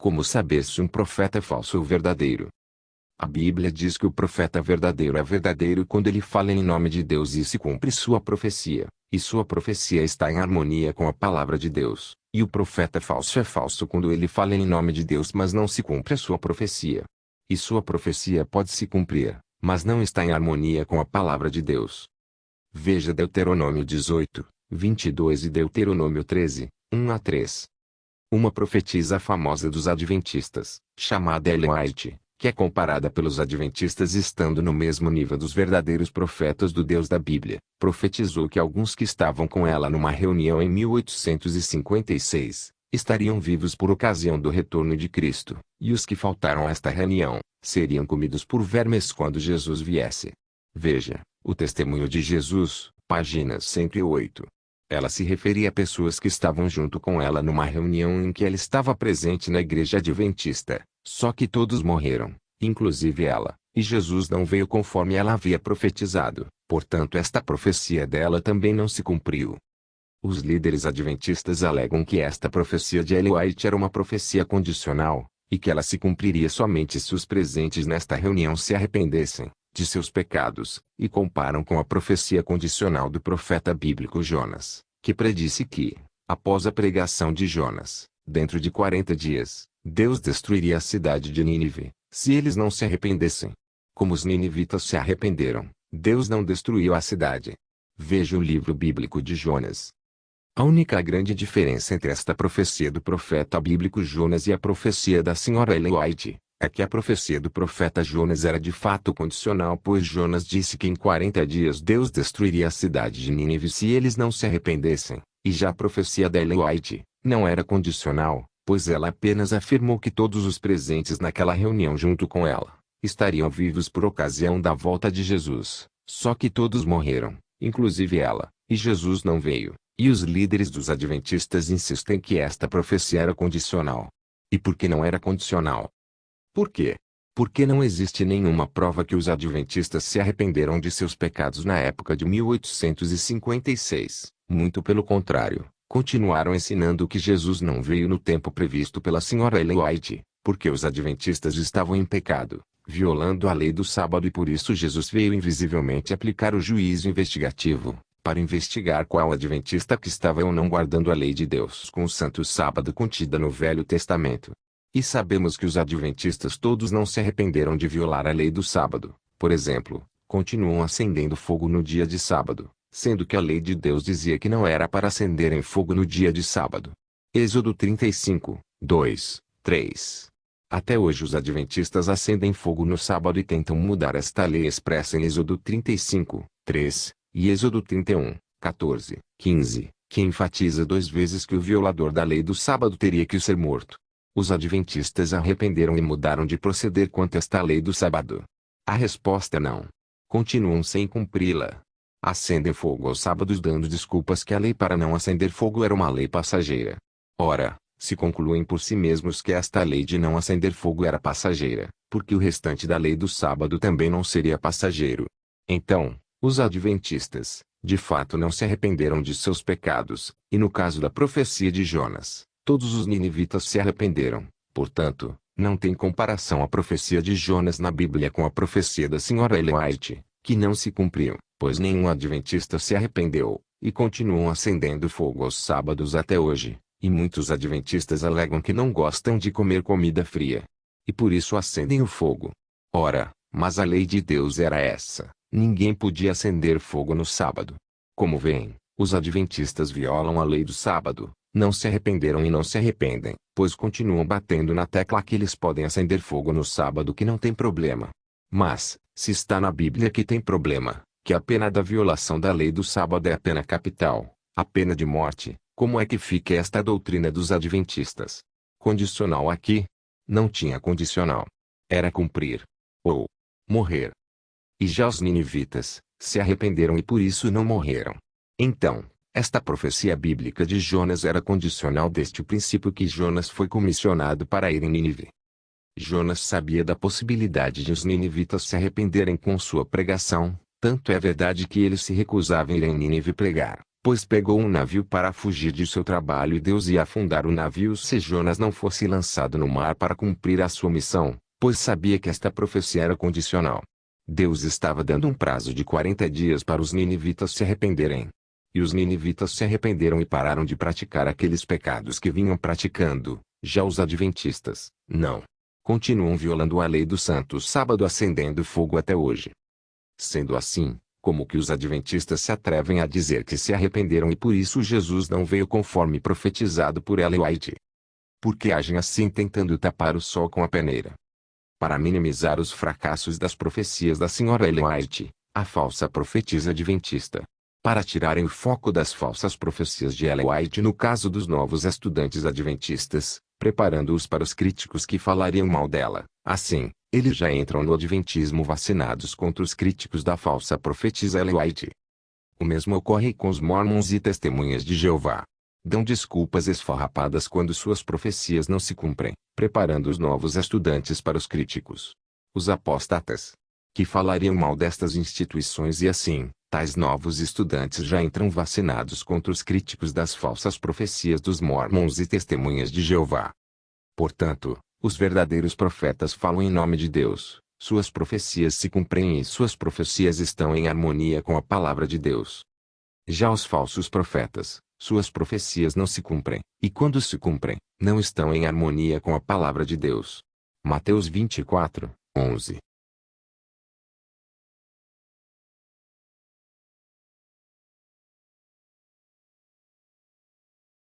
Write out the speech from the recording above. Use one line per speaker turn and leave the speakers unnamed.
Como saber se um profeta é falso ou verdadeiro? A Bíblia diz que o profeta verdadeiro é verdadeiro quando ele fala em nome de Deus e se cumpre sua profecia, e sua profecia está em harmonia com a palavra de Deus. E o profeta falso é falso quando ele fala em nome de Deus mas não se cumpre a sua profecia. E sua profecia pode se cumprir, mas não está em harmonia com a palavra de Deus. Veja Deuteronômio 18, 22 e Deuteronômio 13, 1 a 3. Uma profetisa famosa dos adventistas, chamada Ellen White, que é comparada pelos adventistas estando no mesmo nível dos verdadeiros profetas do Deus da Bíblia, profetizou que alguns que estavam com ela numa reunião em 1856, estariam vivos por ocasião do retorno de Cristo, e os que faltaram a esta reunião, seriam comidos por vermes quando Jesus viesse. Veja, o Testemunho de Jesus, página 108. Ela se referia a pessoas que estavam junto com ela numa reunião em que ela estava presente na igreja adventista, só que todos morreram, inclusive ela, e Jesus não veio conforme ela havia profetizado, portanto esta profecia dela também não se cumpriu. Os líderes adventistas alegam que esta profecia de Ellen White era uma profecia condicional, e que ela se cumpriria somente se os presentes nesta reunião se arrependessem de seus pecados, e comparam com a profecia condicional do profeta bíblico Jonas, que predisse que, após a pregação de Jonas, dentro de 40 dias, Deus destruiria a cidade de Nínive, se eles não se arrependessem. Como os ninivitas se arrependeram, Deus não destruiu a cidade. Veja o livro bíblico de Jonas. A única grande diferença entre esta profecia do profeta bíblico Jonas e a profecia da senhora Ellen White, é que a profecia do profeta Jonas era de fato condicional pois Jonas disse que em 40 dias Deus destruiria a cidade de Nínive se eles não se arrependessem, e já a profecia da Ellen White, não era condicional, pois ela apenas afirmou que todos os presentes naquela reunião junto com ela, estariam vivos por ocasião da volta de Jesus, só que todos morreram, inclusive ela, e Jesus não veio, e os líderes dos adventistas insistem que esta profecia era condicional. E por que não era condicional? Por quê? Porque não existe nenhuma prova que os adventistas se arrependeram de seus pecados na época de 1856. Muito pelo contrário, continuaram ensinando que Jesus não veio no tempo previsto pela senhora Ellen White, porque os adventistas estavam em pecado, violando a lei do sábado e por isso Jesus veio invisivelmente aplicar o juízo investigativo, para investigar qual adventista que estava ou não guardando a lei de Deus com o santo sábado contida no Velho Testamento. E sabemos que os adventistas todos não se arrependeram de violar a lei do sábado. Por exemplo, continuam acendendo fogo no dia de sábado, sendo que a lei de Deus dizia que não era para acenderem fogo no dia de sábado. Êxodo 35, 2, 3. Até hoje os adventistas acendem fogo no sábado e tentam mudar esta lei expressa em Êxodo 35, 3, e Êxodo 31, 14, 15, que enfatiza 2 vezes que o violador da lei do sábado teria que ser morto. Os adventistas arrependeram e mudaram de proceder quanto a esta lei do sábado. A resposta é não. Continuam sem cumpri-la. Acendem fogo aos sábados dando desculpas que a lei para não acender fogo era uma lei passageira. Ora, se concluem por si mesmos que esta lei de não acender fogo era passageira, porque o restante da lei do sábado também não seria passageiro. Então, os adventistas, de fato não se arrependeram de seus pecados, e no caso da profecia de Jonas, todos os ninivitas se arrependeram. Portanto, não tem comparação a profecia de Jonas na Bíblia com a profecia da senhora Ellen White, que não se cumpriu, pois nenhum adventista se arrependeu, e continuam acendendo fogo aos sábados até hoje, e muitos adventistas alegam que não gostam de comer comida fria. E por isso acendem o fogo. Ora, mas a lei de Deus era essa, ninguém podia acender fogo no sábado. Como veem, os adventistas violam a lei do sábado. Não se arrependeram e não se arrependem, pois continuam batendo na tecla que eles podem acender fogo no sábado que não tem problema. Mas, se está na Bíblia que tem problema, que a pena da violação da lei do sábado é a pena capital, a pena de morte, como é que fica esta doutrina dos adventistas? Condicional aqui? Não tinha condicional. Era cumprir. Ou morrer. E já os ninivitas, se arrependeram e por isso não morreram. Então, esta profecia bíblica de Jonas era condicional desde o princípio que Jonas foi comissionado para ir em Nínive. Jonas sabia da possibilidade de os ninivitas se arrependerem com sua pregação, tanto é verdade que ele se recusava a ir em Nínive pregar, pois pegou um navio para fugir de seu trabalho e Deus ia afundar o navio se Jonas não fosse lançado no mar para cumprir a sua missão, pois sabia que esta profecia era condicional. Deus estava dando um prazo de 40 dias para os ninivitas se arrependerem. E os ninivitas se arrependeram e pararam de praticar aqueles pecados que vinham praticando. Já os adventistas, não. Continuam violando a lei do santo sábado, acendendo fogo até hoje. Sendo assim, como que os adventistas se atrevem a dizer que se arrependeram e por isso Jesus não veio conforme profetizado por Ellen White? Porque agem assim tentando tapar o sol com a peneira. Para minimizar os fracassos das profecias da Sra. Ellen White, a falsa profetisa adventista. Para tirarem o foco das falsas profecias de Ellen White no caso dos novos estudantes adventistas, preparando-os para os críticos que falariam mal dela. Assim, eles já entram no adventismo vacinados contra os críticos da falsa profetisa Ellen White. O mesmo ocorre com os mormons e testemunhas de Jeová. Dão desculpas esfarrapadas quando suas profecias não se cumprem, preparando os novos estudantes para os críticos. Os apóstatas, que falariam mal destas instituições e assim, tais novos estudantes já entram vacinados contra os críticos das falsas profecias dos mormons e testemunhas de Jeová. Portanto, os verdadeiros profetas falam em nome de Deus, suas profecias se cumprem e suas profecias estão em harmonia com a palavra de Deus. Já os falsos profetas, suas profecias não se cumprem, e quando se cumprem, não estão em harmonia com a palavra de Deus. Mateus 24, 11.